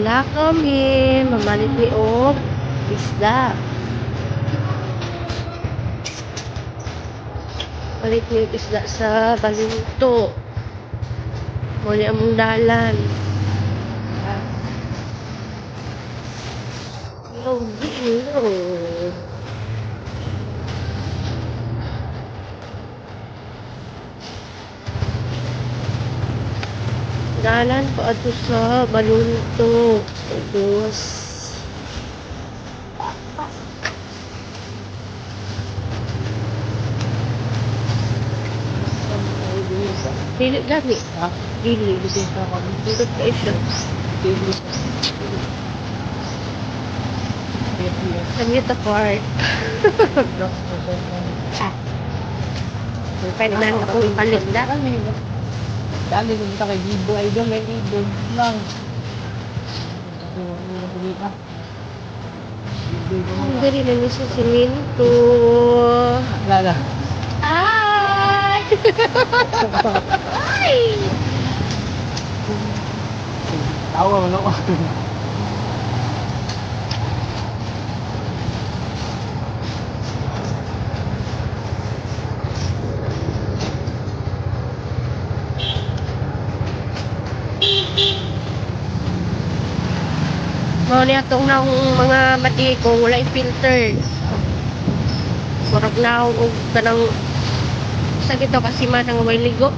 Wala kami. Mamalit ni og isda. Palit ni og isda sa Balunto. Muli among dalan. Hello, hello. Dalan pa ato sa Balunto. Tapos dili gani. Dili sa kami. Dili ka siya. Dili. Sa part. Pwede na ako ipalit na. Dali din kita kay Gibo. Ay doon, may Gibo lang. Ang gari na niya sa simento. Lala. Ay! Ay! Tawa mo, no? Mga niya itong mga mati ko, wala yung filter. Murag na ako kanang sa gito kasi man ang way ligo.